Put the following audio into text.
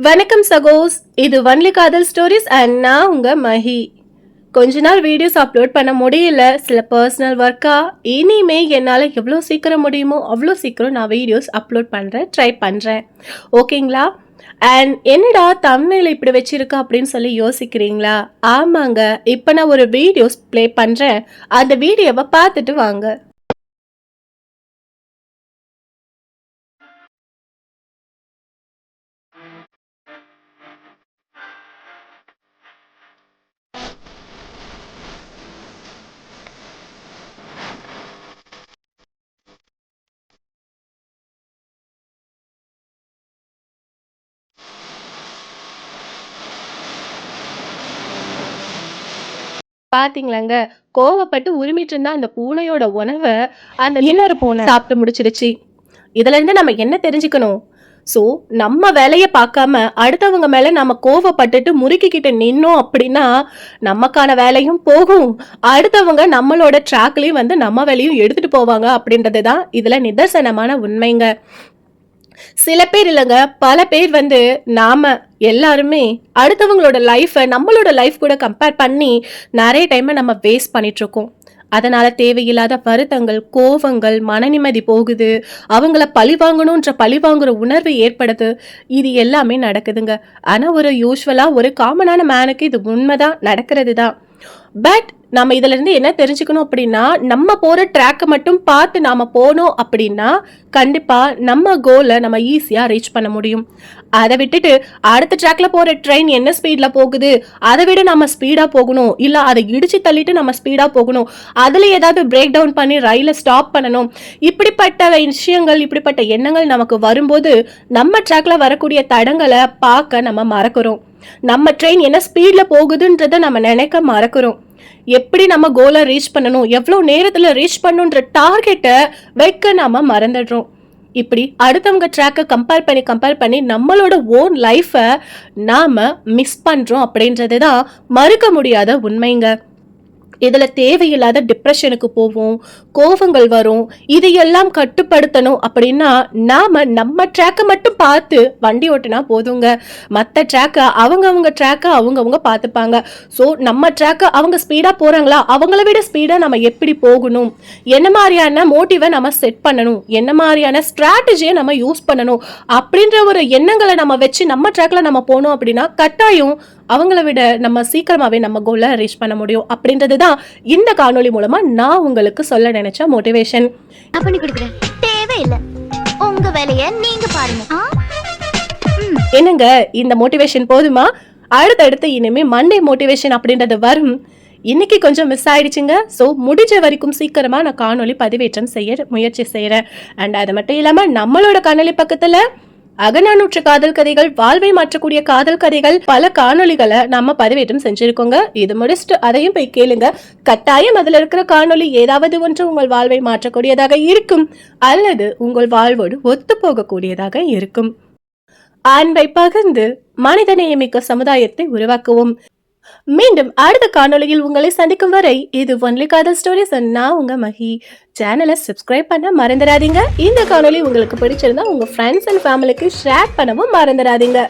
வணக்கம் சகோஸ், இது ஒன்லி காதல் ஸ்டோரிஸ் அண்ட் நான் உங்க மஹி. கொஞ்ச நாள் வீடியோஸ் அப்லோட் பண்ண முடியல, சில பர்சனல் ஒர்க்கா. இனிமே என்னால் எவ்வளோ சீக்கிரம் முடியுமோ அவ்வளோ சீக்கிரம் நான் வீடியோஸ் அப்லோட் பண்ணுறேன், ட்ரை பண்ணுறேன். ஓகேங்களா? அண்ட் என்னடா தம்ப்நெயில் இப்படி வச்சிருக்கா அப்படின்னு சொல்லி யோசிக்கிறீங்களா? ஆமாங்க, இப்போ நான் ஒரு வீடியோஸ் ப்ளே பண்ணுறேன், அந்த வீடியோவை பார்த்துட்டு வாங்க. பாத்தீங்களாங்க, கோவப்பட்டு உரிமிட்டு இருந்தா அந்த பூனையோட உணவை அந்த இன்னொரு பூனை சாப்பிட்டு முடிச்சிருச்சு. இதுல இருந்து நம்ம என்ன தெரிஞ்சுக்கணும்? ஸோ நம்ம வேலையை பார்க்காம அடுத்தவங்க மேல நம்ம கோவப்பட்டுட்டு முறுக்கிக்கிட்டு நின்னோம் அப்படின்னா நமக்கான வேலையும் போகும், அடுத்தவங்க நம்மளோட ட்ராக்லயும் வந்து நம்ம வேலையும் எடுத்துட்டு போவாங்க அப்படின்றது தான் இதுல நிதர்சனமான உண்மைங்க. சில பேர் இல்லைங்க, பல பேர் வந்து நாம எல்லாருமே அடுத்தவங்களோட லைஃப்பை நம்மளோட லைஃப் கூட கம்பேர் பண்ணி நிறைய டைமை நம்ம வேஸ்ட் பண்ணிட்டு இருக்கோம். அதனால தேவையில்லாத வருத்தங்கள், கோவங்கள், மன நிம்மதி போகுது, அவங்கள பழி வாங்கணுன்ற பழி வாங்குற உணர்வு ஏற்படுது. இது எல்லாமே நடக்குதுங்க. ஆனா ஒரு யூஸ்வலா ஒரு காமனான மேனுக்கு இது உண்மைதான், நடக்கிறது தான். பட் நம்ம இதுல இருந்து என்ன தெரிஞ்சுக்கணும் அப்படின்னா, நம்ம போற ட்ராக்கை மட்டும் பார்த்து நாம போனோம் அப்படின்னா கண்டிப்பா நம்ம கோலை நம்ம ஈஸியா ரீச் பண்ண முடியும். அதை விட்டுட்டு அடுத்த ட்ராக்ல போற ட்ரெயின் என்ன ஸ்பீட்ல போகுது, அதை விட நம்ம ஸ்பீடா போகணும், இல்ல அதை இடிச்சு தள்ளிட்டு நம்ம ஸ்பீடா போகணும், அதுல ஏதாவது பிரேக் டவுன் பண்ணி ரயில ஸ்டாப் பண்ணணும், இப்படிப்பட்ட விஷயங்கள், இப்படிப்பட்ட எண்ணங்கள் நமக்கு வரும்போது நம்ம ட்ராக்ல வரக்கூடிய தடங்களை பார்க்க நம்ம மறக்கிறோம். நம்ம ட்ரெயின் என்ன ஸ்பீட்ல போகுதுன்றத நம்ம நினைக்க மறக்கிறோம். எப்படி நம்ம கோலை ரீச் பண்ணணும், எவ்வளோ நேரத்தில் ரீச் பண்ணுன்ற டார்கெட்டை வைக்க நாம மறந்துடுறோம். இப்படி அடுத்தவங்க ட்ராக்கை கம்பேர் பண்ணி நம்மளோட ஓன் லைஃப்பை நாம மிஸ் பண்றோம் அப்படின்றது தான் மறுக்க முடியாத உண்மைங்க. இதுல தேவையில்லாத டிப்ரெஷனுக்கு போவோம், கோபங்கள் வரும். இதையெல்லாம் கட்டுப்படுத்தணும் அப்படின்னா நாம நம்ம ட்ராக்கை மட்டும் பார்த்து வண்டி ஓட்டினா போதுங்க. மற்ற ட்ராக்கை அவங்கவுங்க பார்த்துப்பாங்க. ஸோ நம்ம ட்ராக்கை அவங்க ஸ்பீடா போறாங்களா, அவங்கள விட ஸ்பீடா நம்ம எப்படி போகணும், என்ன மாதிரியான மோட்டிவை நம்ம செட் பண்ணணும், என்ன மாதிரியான ஸ்ட்ராட்டஜியை நம்ம யூஸ் பண்ணணும் அப்படின்ற ஒரு எண்ணங்களை நம்ம வச்சு நம்ம ட்ராக்ல நம்ம போனோம் அப்படின்னா கட்டாயம் அவங்கள விட நம்ம சீக்கிரமாவே நம்ம கோலை ரீச் பண்ண முடியும் அப்படின்றது தான் இந்த காணொளி மூலமா நான் உங்களுக்கு சொல்ல நினைச்ச மோட்டிவேஷன். பண்ணி கொடுக்கிறேன், தேவையில்லை, உங்க வேலையை நீங்க பாருங்க. என்னங்க, இந்த மோட்டிவேஷன் போதுமா? அடுத்தடுத்து இனிமே மண்டே மோட்டிவேஷன் அப்படின்றது வரும். இன்னைக்கு கொஞ்சம் மிஸ் ஆயிடுச்சுங்க. ஸோ முடிஞ்ச வரைக்கும் சீக்கிரமா நான் காணொலி பதிவேற்றம் செய்ய முயற்சி செய்யறேன். அண்ட் அது மட்டும் இல்லாம நம்மளோட காணொலி பக்கத்துல அகநானூற்று காதல் கதைகள், வாழ்வை மாற்றக்கூடிய காதல் கதைகள், பல காணொலிகளை நம்ம பதிவேற்றம் செஞ்சிருக்கோங்க. இது முடிச்சுட்டு அதையும் போய் கேளுங்க. கட்டாயம் அதுல இருக்கிற காணொலி ஏதாவது ஒன்று உங்கள் வாழ்வை மாற்றக்கூடியதாக இருக்கும், அல்லது உங்கள் வாழ்வோடு ஒத்து போகக்கூடியதாக இருக்கும். அன்பை பகிர்ந்து மனிதநேயமிக்க சமுதாயத்தை உருவாக்குவோம். மீண்டும் அடுத்த காணொலியில் உங்களை சந்திக்கும் வரை இது ஒன்லி காதல் ஸ்டோரிஸ். நான் உங்க மஹி. சேனலை சப்ஸ்கிரைப் பண்ண மறந்துடாதீங்க. இந்த காணொலி உங்களுக்கு பிடிச்சிருந்தா உங்க ஃப்ரெண்ட்ஸ் அண்ட் ஃபேமிலிக்கு ஷேர் பண்ணவும் மறந்துடாதீங்க.